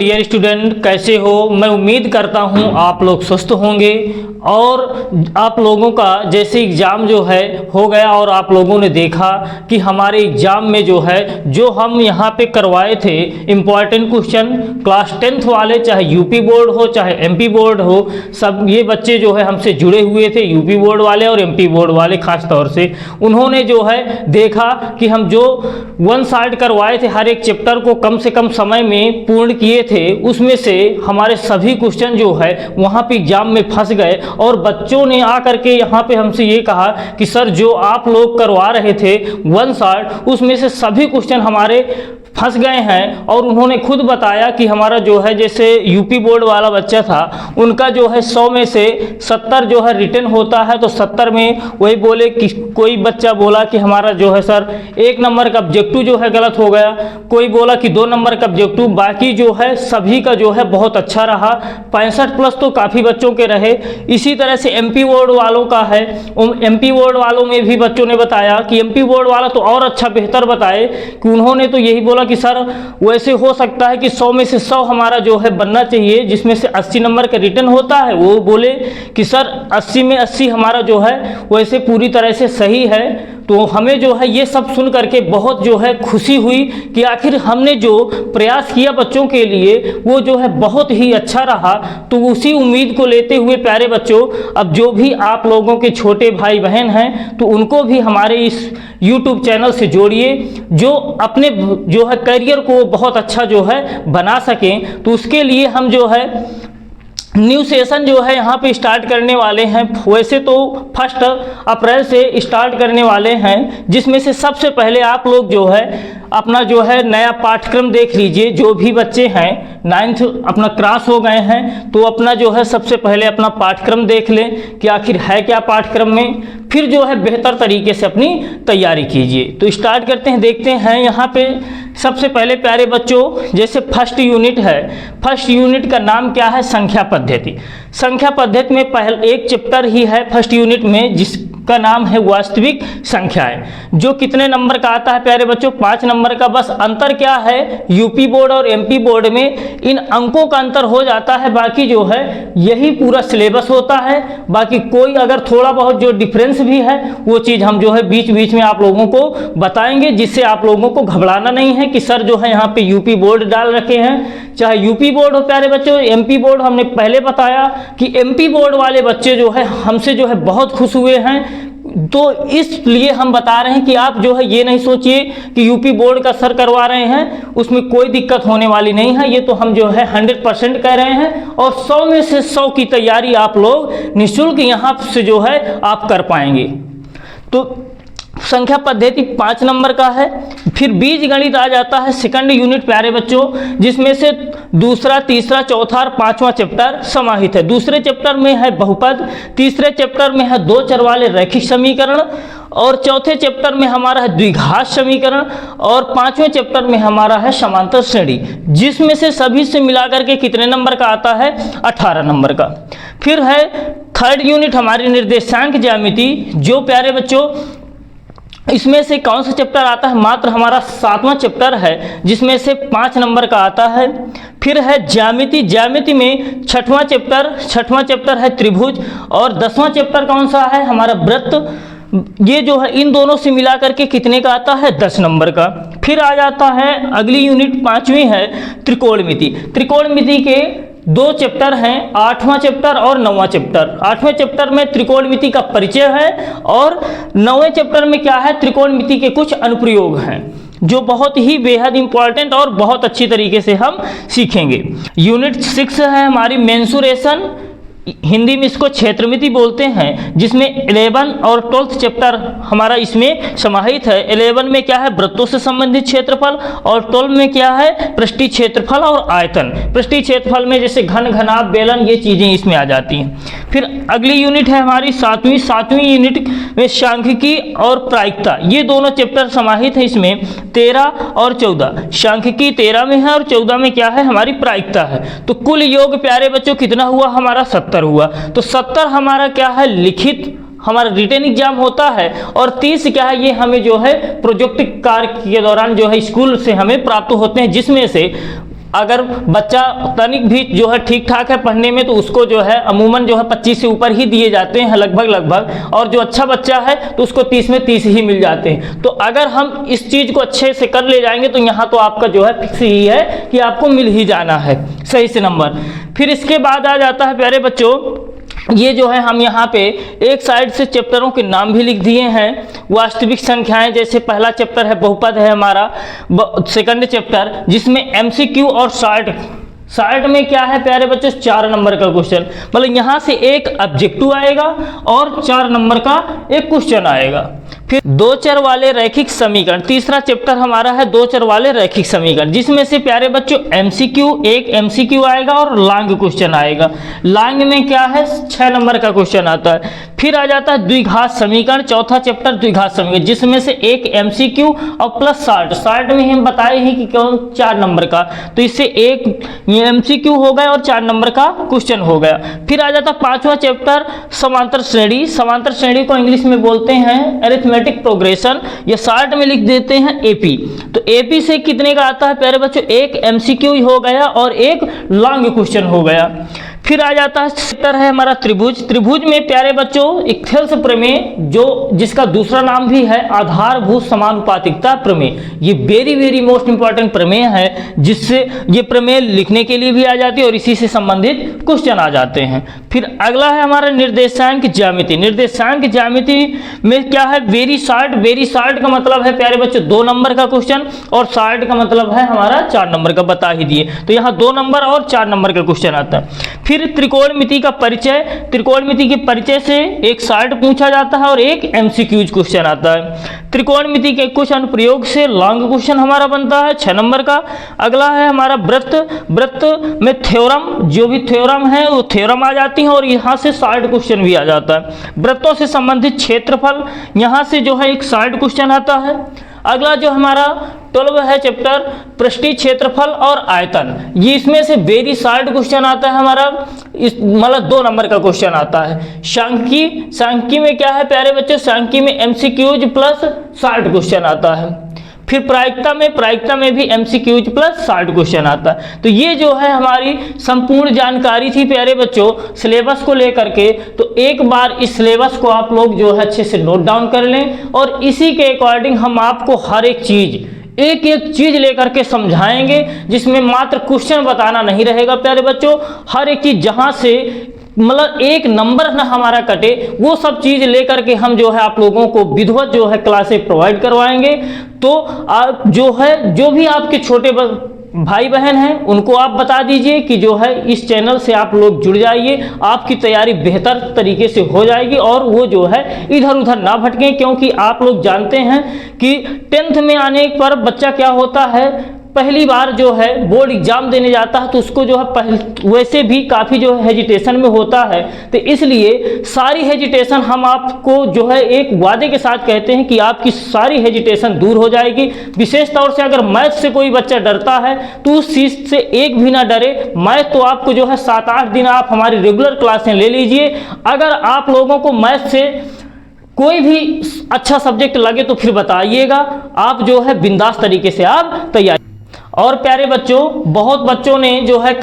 Dear student, कैसे हो? मैं उम्मीद करता हूँ आप लोग स्वस्थ होंगे और आप लोगों का जैसे एग्ज़ाम जो है हो गया और आप लोगों ने देखा कि हमारे एग्ज़ाम में जो है जो हम यहाँ पे करवाए थे इम्पॉर्टेंट क्वेश्चन क्लास 10th वाले, चाहे यूपी बोर्ड हो चाहे एमपी बोर्ड हो, सब ये बच्चे जो है हमसे जुड़े हुए थे, यूपी बोर्ड वाले और एमपी बोर्ड वाले खास तौर से। उन्होंने जो है देखा कि हम जो वन साइड करवाए थे हर एक चैप्टर को कम से कम समय में पूर्ण किए थे, उसमें से हमारे सभी क्वेश्चन जो है वहाँ पे एग्जाम में फंस गए और बच्चों ने आकर के यहाँ पे हमसे ये कहा कि सर जो आप लोग करवा रहे थे वन साइड उसमें से सभी क्वेश्चन हमारे फंस गए हैं। और उन्होंने खुद बताया कि हमारा जो है जैसे यूपी बोर्ड वाला बच्चा था उनका जो है 100 में से 70 जो है रिटर्न होता है, तो 70 में वही बोले कि कोई बच्चा बोला कि हमारा जो है सर 1 नंबर का ऑब्जेक्टिव जो है गलत हो गया, कोई बोला कि 2 नंबर का ऑब्जेक्टिव, बाकी जो है सभी का जो है बहुत अच्छा रहा, 65 प्लस तो काफ़ी बच्चों के रहे। इसी तरह से एमपी बोर्ड वालों का है, एमपी बोर्ड वालों में भी बच्चों ने बताया कि एमपी बोर्ड वाला तो और अच्छा बेहतर बताए कि उन्होंने तो यही बोला कि सर वैसे हो सकता है कि 100 में से 100 हमारा जो है बनना चाहिए जिसमें से 80 नंबर का रिटर्न होता है। वो बोले कि सर 80 में 80 हमारा जो है वैसे पूरी तरह से सही है। तो हमें जो है ये सब सुन करके बहुत जो है खुशी हुई कि आखिर हमने जो प्रयास किया बच्चों के लिए वो जो है बहुत ही अच्छा रहा। तो उसी उम्मीद को लेते हुए प्यारे बच्चों, अब जो भी आप लोगों के छोटे भाई बहन हैं तो उनको भी हमारे इस YouTube चैनल से जोड़िए, जो अपने जो है करियर को बहुत अच्छा जो है बना सकें। तो उसके लिए हम जो है न्यू सेशन जो है यहाँ पे स्टार्ट करने वाले हैं। वैसे तो 1 अप्रैल से स्टार्ट करने वाले हैं, जिसमें से सबसे पहले आप लोग जो है अपना जो है नया पाठ्यक्रम देख लीजिए। जो भी बच्चे हैं 9th अपना क्रॉस हो गए हैं तो अपना जो है सबसे पहले अपना पाठ्यक्रम देख लें कि आखिर है क्या पाठ्यक्रम में, फिर जो है बेहतर तरीके से अपनी तैयारी कीजिए। तो स्टार्ट करते हैं, देखते हैं यहाँ पे सबसे पहले प्यारे बच्चों जैसे फर्स्ट यूनिट है, फर्स्ट यूनिट का नाम क्या है? संख्या पद्धति। संख्या पद्धति में पहले एक चैप्टर ही है फर्स्ट यूनिट में जिसका नाम है वास्तविक संख्याएं, जो कितने नंबर का आता है प्यारे बच्चों? 5 नंबर का। बस अंतर क्या है, यूपी बोर्ड और एमपी बोर्ड में इन अंकों का अंतर हो जाता है, बाकी जो है यही पूरा सिलेबस होता है। बाकी कोई अगर थोड़ा बहुत जो डिफरेंस भी है वो चीज़ हम जो है बीच बीच में आप लोगों को बताएंगे, जिससे आप लोगों को घबराना नहीं है कि सर जो है यहाँ पे यूपी बोर्ड डाल रखे हैं। चाहे यूपी बोर्ड हो प्यारे बच्चों, एमपी बोर्ड, हमने पहले बताया कि एमपी बोर्ड वाले बच्चे जो है हमसे जो है बहुत खुश हुए हैं। तो इसलिए हम बता रहे हैं कि आप जो है ये नहीं सोचिए कि यूपी बोर्ड का सर करवा रहे हैं उसमें कोई दिक्कत होने वाली नहीं है। ये तो हम जो है 100% कह रहे हैं और 100 में से 100 की तैयारी आप लोग निःशुल्क यहाँ से जो है आप कर पाएंगे। तो संख्या पद्धति 5 नंबर का है। फिर बीज गणित आ जाता है सेकंड यूनिट प्यारे बच्चों, जिसमें से दूसरा, तीसरा, चौथा और 5वां चैप्टर समाहित है। दूसरे चैप्टर में है बहुपद, तीसरे चैप्टर में है 2 चर वाले रैखिक समीकरण और चौथे चैप्टर में हमारा है द्विघात समीकरण और 5वें चैप्टर में हमारा है समांतर श्रेणी, जिसमें से सभी से मिलाकर के कितने नंबर का आता है? 18 नंबर का। फिर है थर्ड यूनिट हमारी निर्देशांक ज्यामिति, जो प्यारे बच्चों इसमें से कौन सा चैप्टर आता है? मात्र हमारा 7वां चैप्टर है, जिसमें से 5 नंबर का आता है। फिर है ज्यामिति, ज्यामिति में 6वां चैप्टर है त्रिभुज और 10वां चैप्टर कौन सा है? हमारा वृत्त। ये जो है इन दोनों से मिला करके कितने का आता है? 10 नंबर का। फिर आ जाता है अगली यूनिट 5वीं है त्रिकोणमिति। त्रिकोणमिति के 2 चैप्टर हैं, 8वां चैप्टर और 9वां चैप्टर। 8वें चैप्टर में त्रिकोणमिति का परिचय है और 9वें चैप्टर में क्या है? त्रिकोणमिति के कुछ अनुप्रयोग हैं जो बहुत ही बेहद इंपॉर्टेंट और बहुत अच्छी तरीके से हम सीखेंगे। यूनिट 6 है हमारी मेंसुरेशन, हिंदी में इसको क्षेत्रमिति बोलते हैं, जिसमें 11 और 12th चैप्टर हमारा इसमें समाहित है। 11 में क्या है? वृत्तों से संबंधित क्षेत्रफल और 12 में क्या है? पृष्ठीय क्षेत्रफल और आयतन। पृष्ठीय क्षेत्रफल में जैसे घन, घनाभ, बेलन, ये चीज़ें इसमें आ जाती हैं। फिर अगली यूनिट है हमारी 7वीं यूनिट में सांख्यिकी और प्रायिकता, ये दोनों चैप्टर समाहित है इसमें 13 और 14। सांख्यिकी 13 में है और 14 में क्या है? हमारी प्रायिकता है। तो कुल योग प्यारे बच्चों कितना हुआ? हमारा 70 हुआ। तो 70 हमारा क्या है? लिखित हमारा रिटन एग्जाम होता है और 30 क्या है? ये हमें जो है प्रोजेक्ट कार्य के दौरान जो है स्कूल से हमें प्राप्त होते हैं, जिसमें से अगर बच्चा तनिक भी जो है ठीक ठाक है पढ़ने में तो उसको जो है अमूमन जो है 25 से ऊपर ही दिए जाते हैं लगभग, और जो अच्छा बच्चा है तो उसको 30 में 30 ही मिल जाते हैं। तो अगर हम इस चीज़ को अच्छे से कर ले जाएंगे तो यहाँ तो आपका जो है फिक्स ही है कि आपको मिल ही जाना है सही से नंबर। फिर इसके बाद आ जाता है प्यारे बच्चों, ये जो है हम यहाँ पे एक साइड से चैप्टरों के नाम भी लिख दिए हैं। वास्तविक संख्याएं, जैसे पहला चैप्टर है बहुपद है हमारा, सेकंड चैप्टर जिसमें एमसीक्यू और शार्ट में क्या है प्यारे बच्चों 4 नंबर का क्वेश्चन, मतलब यहाँ से एक ऑब्जेक्टिव आएगा और 4 नंबर का एक क्वेश्चन आएगा। फिर 2 चर वाले रैखिक समीकरण, तीसरा चैप्टर हमारा है 2 चर वाले रैखिक समीकरण, जिसमें से प्यारे बच्चों एक एमसीक्यू आएगा और लॉन्ग क्वेश्चन आएगा। लॉन्ग में क्या है 6 नंबर का क्वेश्चन आता है। फिर आ जाता है द्विघात समीकरण, चौथा चैप्टर द्विघात समीकरण, जिसमें से एक एमसीक्यू और प्लस शार्ट में हम बताए हैं कि कौन 4 नंबर का, तो इससे एक एमसीक्यू हो गया और 4 नंबर का क्वेश्चन हो गया। फिर आ जाता 5वां चैप्टर समांतर श्रेणी को इंग्लिश में बोलते हैं अरिथमेटिक प्रोग्रेशन, या शार्ट में लिख देते हैं एपी। तो एपी से कितने का आता है प्यारे बच्चों, एक एमसीक्यू हो गया और एक लॉन्ग क्वेश्चन हो गया। फिर आ जाता है चैप्टर है हमारा त्रिभुज में प्यारे बच्चों इक्थेल्स प्रमेय, जो जिसका दूसरा नाम भी है आधारभूत समानुपातिकता प्रमेय, ये वेरी मोस्ट इंपॉर्टेंट प्रमेय है, जिससे ये प्रमेय लिखने के लिए भी आ जाती है और इसी से संबंधित क्वेश्चन आ जाते हैं। फिर अगला है हमारा निर्देशांक ज्यामिति। निर्देशांक ज्यामिति में क्या है वेरी शार्ट का मतलब है प्यारे बच्चों 2 नंबर का क्वेश्चन, और शार्ट का मतलब है हमारा 4 नंबर का, बता ही दिए। तो यहाँ 2 नंबर और 4 नंबर का क्वेश्चन आता है। फिर त्रिकोणमिति का परिचय, त्रिकोणमिति के परिचय से एक शार्ट पूछा जाता है और एक एमसीक्यूज क्वेश्चन आता है। त्रिकोणमिति के कुछ अनुप्रयोग से लॉन्ग क्वेश्चन हमारा बनता है 6 नंबर का। अगला है हमारा वृत्त में थ्योरम, जो भी थ्योरम है वो थ्योरम आ जाती है और यहाँ से शार्ट क्वेश्चन भी आ जाता है। वृत्तों से संबंधित क्षेत्रफल, यहाँ से जो है एक शार्ट क्वेश्चन आता है। अगला जो हमारा 12 है चैप्टर पृष्ठीय क्षेत्रफल और आयतन, ये इसमें से वेरी शार्ट क्वेश्चन आता है हमारा, मतलब 2 नंबर का क्वेश्चन आता है। सांख्यिकी में क्या है प्यारे बच्चों, सांख्यिकी में एमसीक्यूज प्लस शार्ट क्वेश्चन आता है। फिर प्रायिकता में भी एमसीक्यूज प्लस शार्ट क्वेश्चन आता है। तो ये जो है हमारी संपूर्ण जानकारी थी प्यारे बच्चों सिलेबस को लेकर के। तो एक बार इस सिलेबस को आप लोग जो है अच्छे से नोट डाउन कर लें और इसी के अकॉर्डिंग हम आपको हर एक चीज लेकर के समझाएंगे, जिसमें मात्र क्वेश्चन बताना नहीं रहेगा प्यारे बच्चों। हर एक चीज जहां से मतलब एक नंबर ना हमारा कटे, वो सब चीज लेकर के हम जो है आप लोगों को विधिवत जो है क्लासेस प्रोवाइड करवाएंगे। तो आप जो भी आपके छोटे भाई बहन हैं उनको आप बता दीजिए कि जो है इस चैनल से आप लोग जुड़ जाइए, आपकी तैयारी बेहतर तरीके से हो जाएगी और वो जो है इधर उधर ना भटकें। क्योंकि आप लोग जानते हैं कि 10th में आने पर बच्चा क्या होता है, पहली बार जो है बोर्ड एग्जाम देने जाता है तो उसको जो है वैसे भी काफ़ी जो है हेजिटेशन में होता है। तो इसलिए सारी हेजिटेशन हम आपको जो है एक वादे के साथ कहते हैं कि आपकी सारी हेजिटेशन दूर हो जाएगी। विशेष तौर से अगर मैथ से कोई बच्चा डरता है तो उस चीज़ से एक भी ना डरे। मैथ तो आपको जो है 7-8 दिन आप हमारी रेगुलर क्लासें ले लीजिए। अगर आप लोगों को मैथ से कोई भी अच्छा सब्जेक्ट लगे तो फिर बताइएगा, आप जो है बिंदास तरीके से आप तैयार। और प्यारे बच्चों बहुत बच्चों ने जो है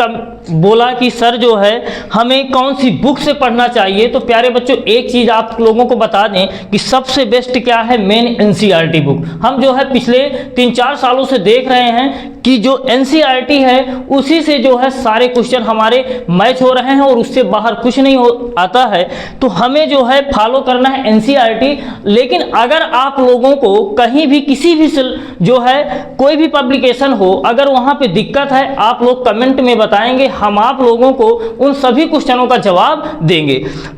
बोला कि सर जो है हमें कौन सी बुक से पढ़ना चाहिए। तो प्यारे बच्चों एक चीज़ आप लोगों को बता दें कि सबसे बेस्ट क्या है, मेन एनसीईआरटी बुक। हम जो है पिछले 3-4 सालों से देख रहे हैं कि जो एनसीईआरटी है उसी से जो है सारे क्वेश्चन हमारे मैच हो रहे हैं और उससे बाहर कुछ नहीं आता है। तो हमें जो है फॉलो करना है एनसीईआरटी। लेकिन अगर आप लोगों को कहीं भी किसी भी जो है कोई भी पब्लिकेशन हो, अगर वहां पे दिक्कत है आप लोग कमेंट में बताएंगे, हम आप लोगों को उन सभी क्वेश्चनों का जवाब देंगे।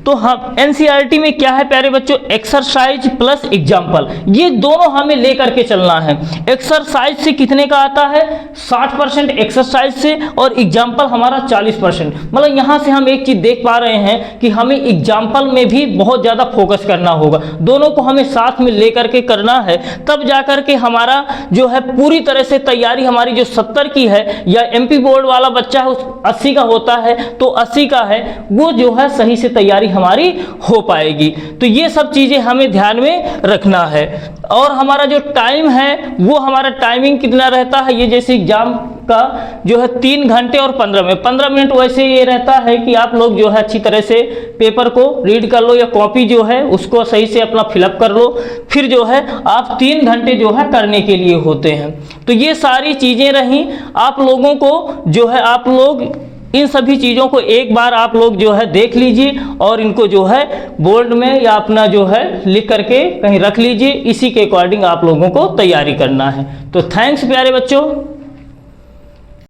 तो हम एनसीईआरटी में क्या है प्यारे बच्चों, एक्सरसाइज प्लस एग्जाम्पल, ये दोनों हमें लेकर के चलना है। एक्सरसाइज से कितने का आता है, 60% एक्सरसाइज से और एग्जाम्पल हमारा 40%। मतलब यहाँ से हम एक चीज देख पा रहे हैं कि हमें एग्जाम्पल में भी बहुत ज्यादा फोकस करना होगा। दोनों को हमें साथ में लेकर के करना है, तब जाकर के हमारा जो है पूरी तरह से तैयारी हमारी जो 70 की है या एमपी बोर्ड वाला बच्चा है उस 80 का होता है तो 80 का है, वो जो है सही से तैयारी हमारी हो पाएगी। तो ये सब चीजें हमें ध्यान में रखना है। और हमारा जो टाइम है वो हमारा टाइमिंग कितना रहता है, ये यूपीएससी एग्जाम का जो है 3 घंटे और 15 मिनट वैसे ये रहता है कि आप लोग जो है अच्छी तरह से पेपर को रीड कर लो या कॉपी जो है उसको सही से अपना फिलअप कर लो, फिर जो है आप 3 घंटे जो है करने के लिए होते हैं। तो ये सारी चीज़ें रहीं, आप लोगों को जो है आप लोग इन सभी चीज़ों को एक बार आप लोग जो है देख लीजिए और इनको जो है बोर्ड में या अपना जो है लिख करके कहीं रख लीजिए। इसी के अकॉर्डिंग आप लोगों को तैयारी करना है। तो थैंक्स प्यारे बच्चों।